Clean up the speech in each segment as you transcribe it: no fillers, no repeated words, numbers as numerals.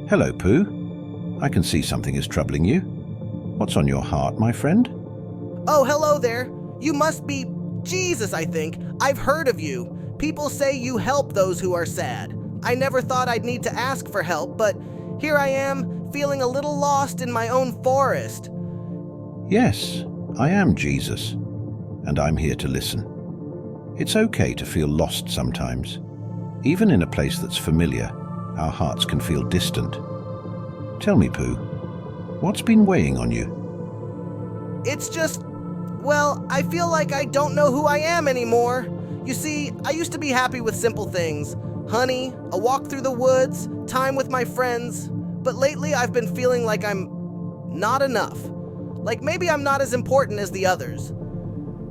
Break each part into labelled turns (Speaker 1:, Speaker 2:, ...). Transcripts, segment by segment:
Speaker 1: Hello, Pooh. I can see something is troubling you. What's on your heart, my friend?
Speaker 2: Oh, hello there. You must be Jesus, I think. I've heard of you. People say you help those who are sad. I never thought I'd need to ask for help, but here I am, feeling a little lost in my own forest.
Speaker 1: Yes, I am Jesus, and I'm here to listen. It's okay to feel lost sometimes. Even in a place that's familiar, our hearts can feel distant. Tell me, Pooh, what's been weighing on you?
Speaker 2: It's just, well, I feel like I don't know who I am anymore. You see, I used to be happy with simple things. Honey, a walk through the woods, time with my friends. But lately I've been feeling like I'm not enough. Like maybe I'm not as important as the others.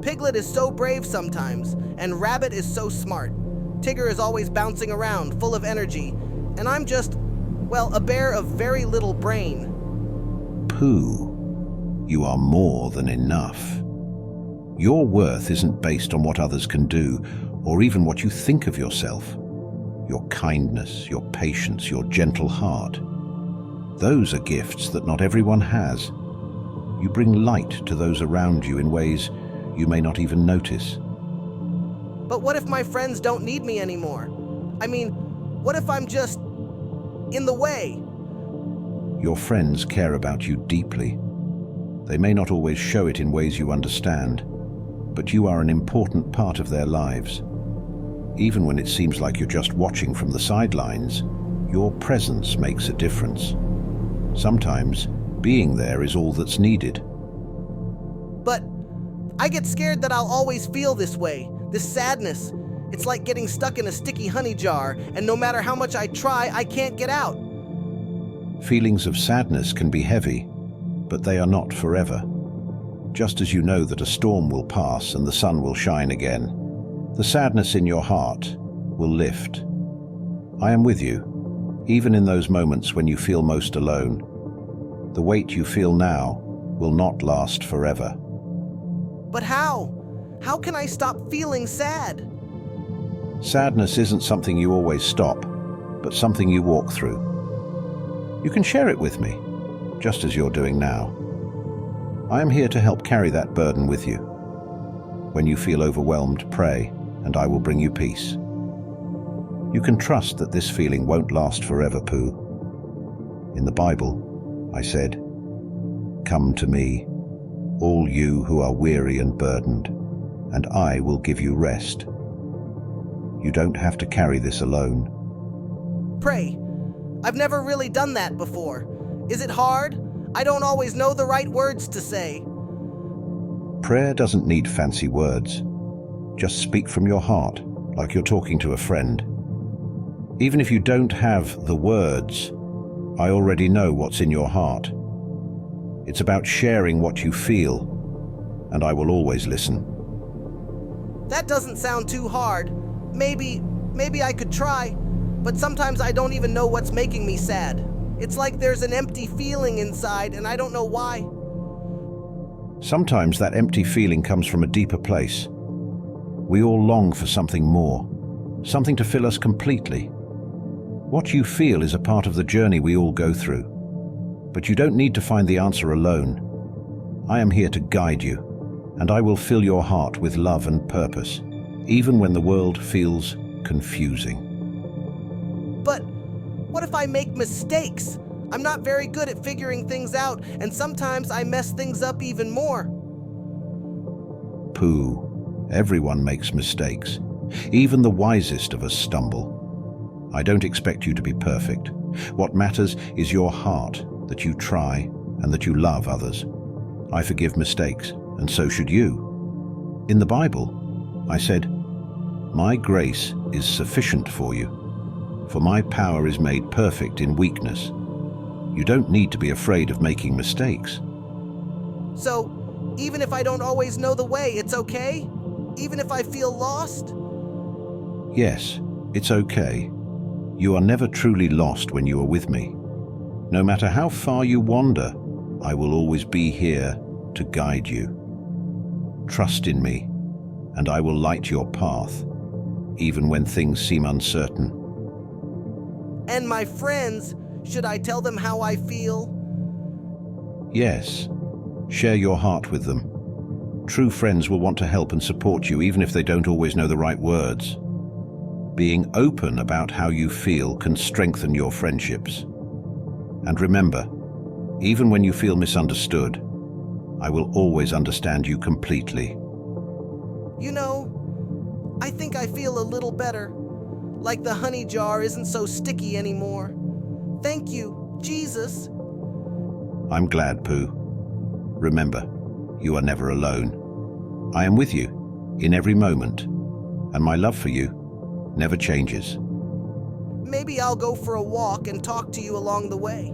Speaker 2: Piglet is so brave sometimes, and Rabbit is so smart. Tigger is always bouncing around, full of energy, and I'm just, well, a bear of very little brain.
Speaker 1: Pooh, you are more than enough. Your worth isn't based on what others can do, or even what you think of yourself. Your kindness, your patience, your gentle heart. Those are gifts that not everyone has. You bring light to those around you in ways you may not even notice.
Speaker 2: But what if my friends don't need me anymore? I mean, what if I'm just in the way?
Speaker 1: Your friends care about you deeply. They may not always show it in ways you understand, but you are an important part of their lives. Even when it seems like you're just watching from the sidelines, your presence makes a difference. Sometimes, being there is all that's needed.
Speaker 2: But I get scared that I'll always feel this way, this sadness. It's like getting stuck in a sticky honey jar, and no matter how much I try, I can't get out.
Speaker 1: Feelings of sadness can be heavy, but they are not forever. Just as you know that a storm will pass and the sun will shine again, the sadness in your heart will lift. I am with you, even in those moments when you feel most alone. The weight you feel now will not last forever.
Speaker 2: But how? How can I stop feeling sad?
Speaker 1: Sadness isn't something you always stop, but something you walk through. You can share it with me, just as you're doing now. I am here to help carry that burden with you. When you feel overwhelmed, pray, and I will bring you peace. You can trust that this feeling won't last forever, Pooh. In the Bible, I said, "Come to me, all you who are weary and burdened, and I will give you rest." You don't have to carry this alone.
Speaker 2: Pray. I've never really done that before. Is it hard? I don't always know the right words to say.
Speaker 1: Prayer doesn't need fancy words. Just speak from your heart, like you're talking to a friend. Even if you don't have the words, I already know what's in your heart. It's about sharing what you feel, and I will always listen.
Speaker 2: That doesn't sound too hard. Maybe I could try, but sometimes I don't even know what's making me sad. It's like there's an empty feeling inside, and I don't know why.
Speaker 1: Sometimes that empty feeling comes from a deeper place. We all long for something more, something to fill us completely. What you feel is a part of the journey we all go through. But you don't need to find the answer alone. I am here to guide you, and I will fill your heart with love and purpose, even when the world feels confusing.
Speaker 2: But what if I make mistakes? I'm not very good at figuring things out, and sometimes I mess things up even more.
Speaker 1: Pooh, everyone makes mistakes. Even the wisest of us stumble. I don't expect you to be perfect. What matters is your heart, that you try and that you love others. I forgive mistakes, and so should you. In the Bible, I said, "My grace is sufficient for you, for my power is made perfect in weakness." You don't need to be afraid of making mistakes.
Speaker 2: So, even if I don't always know the way, it's okay? Even if I feel lost?
Speaker 1: Yes, it's okay. You are never truly lost when you are with me. No matter how far you wander, I will always be here to guide you. Trust in me, and I will light your path, even when things seem uncertain.
Speaker 2: And my friends, Should I tell them how I feel?
Speaker 1: Yes. Share your heart with them. True friends will want to help and support you even if they don't always know the right words. Being open about how you feel can strengthen your friendships. And remember, even when you feel misunderstood, I will always understand you completely.
Speaker 2: You know, I think I feel a little better. Like the honey jar isn't so sticky anymore. Thank you, Jesus.
Speaker 1: I'm glad, Pooh. Remember, you are never alone. I am with you in every moment, and my love for you never changes.
Speaker 2: Maybe I'll go for a walk and talk to you along the way.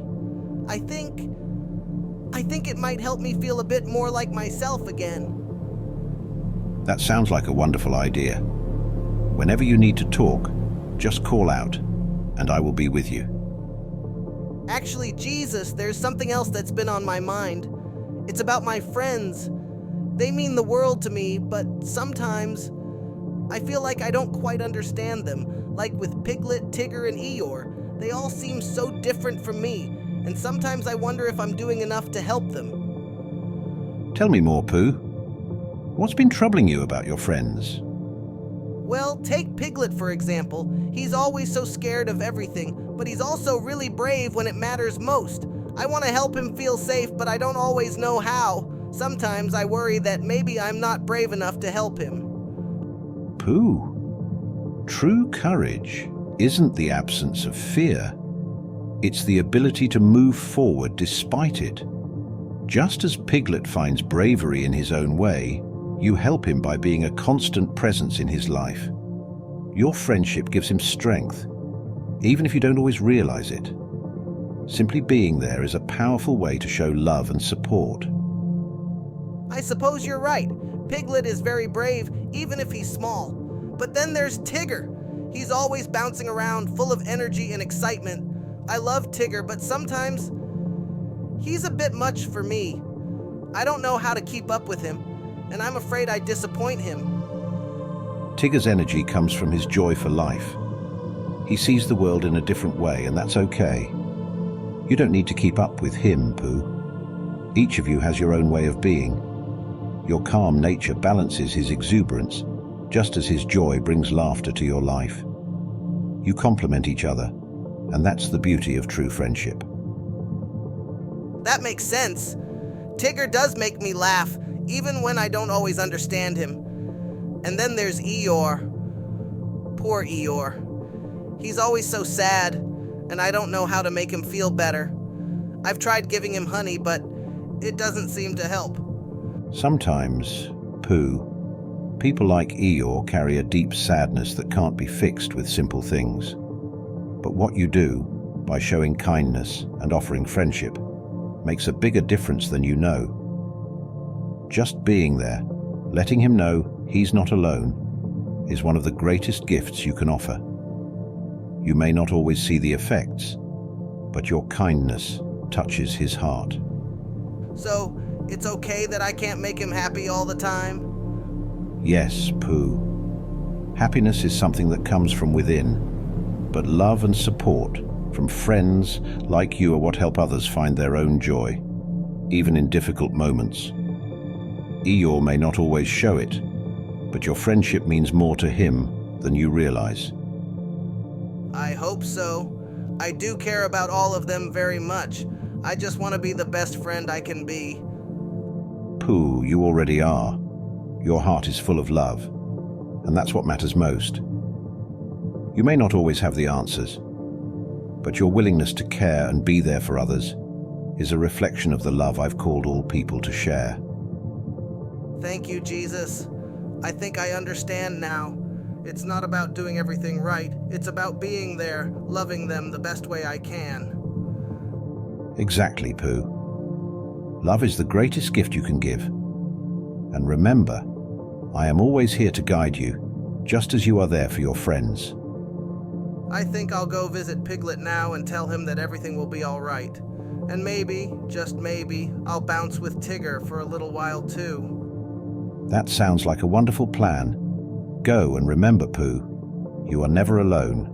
Speaker 2: I think it might help me feel a bit more like myself again.
Speaker 1: That sounds like a wonderful idea. Whenever you need to talk, just call out, and I will be with you.
Speaker 2: Actually, Jesus, there's something else that's been on my mind. It's about my friends. They mean the world to me, but sometimes I feel like I don't quite understand them. Like with Piglet, Tigger, and Eeyore. They all seem so different from me, and sometimes I wonder if I'm doing enough to help them.
Speaker 1: Tell me more, Pooh. What's been troubling you about your friends?
Speaker 2: Well, take Piglet for example. He's always so scared of everything, but he's also really brave when it matters most. I want to help him feel safe, but I don't always know how. Sometimes I worry that maybe I'm not brave enough to help him.
Speaker 1: Pooh, true courage isn't the absence of fear. It's the ability to move forward despite it. Just as Piglet finds bravery in his own way, you help him by being a constant presence in his life. Your friendship gives him strength, even if you don't always realize it. Simply being there is a powerful way to show love and support.
Speaker 2: I suppose you're right. Piglet is very brave, even if he's small. But then there's Tigger. He's always bouncing around, full of energy and excitement. I love Tigger, but sometimes he's a bit much for me. I don't know how to keep up with him, and I'm afraid I disappoint him.
Speaker 1: Tigger's energy comes from his joy for life. He sees the world in a different way, and that's okay. You don't need to keep up with him, Pooh. Each of you has your own way of being. Your calm nature balances his exuberance, just as his joy brings laughter to your life. You complement each other, and that's the beauty of true friendship.
Speaker 2: That makes sense. Tigger does make me laugh, even when I don't always understand him. And then there's Eeyore. Poor Eeyore. He's always so sad, and I don't know how to make him feel better. I've tried giving him honey, but it doesn't seem to help.
Speaker 1: Sometimes, Pooh, people like Eeyore carry a deep sadness that can't be fixed with simple things. But what you do, by showing kindness and offering friendship, makes a bigger difference than you know. Just being there, letting him know he's not alone, is one of the greatest gifts you can offer. You may not always see the effects, but your kindness touches his heart.
Speaker 2: So, it's okay that I can't make him happy all the time?
Speaker 1: Yes, Pooh. Happiness is something that comes from within, but love and support from friends like you are what help others find their own joy, even in difficult moments. Eeyore may not always show it, but your friendship means more to him than you realize.
Speaker 2: I hope so. I do care about all of them very much. I just want to be the best friend I can be.
Speaker 1: Pooh, you already are. Your heart is full of love, and that's what matters most. You may not always have the answers, but your willingness to care and be there for others is a reflection of the love I've called all people to share.
Speaker 2: Thank you, Jesus. I think I understand now. It's not about doing everything right. It's about being there, loving them the best way I can.
Speaker 1: Exactly, Pooh. Love is the greatest gift you can give. And remember, I am always here to guide you, just as you are there for your friends.
Speaker 2: I think I'll go visit Piglet now and tell him that everything will be all right. And maybe, just maybe, I'll bounce with Tigger for a little while too.
Speaker 1: That sounds like a wonderful plan. Go and remember, Pooh, you are never alone.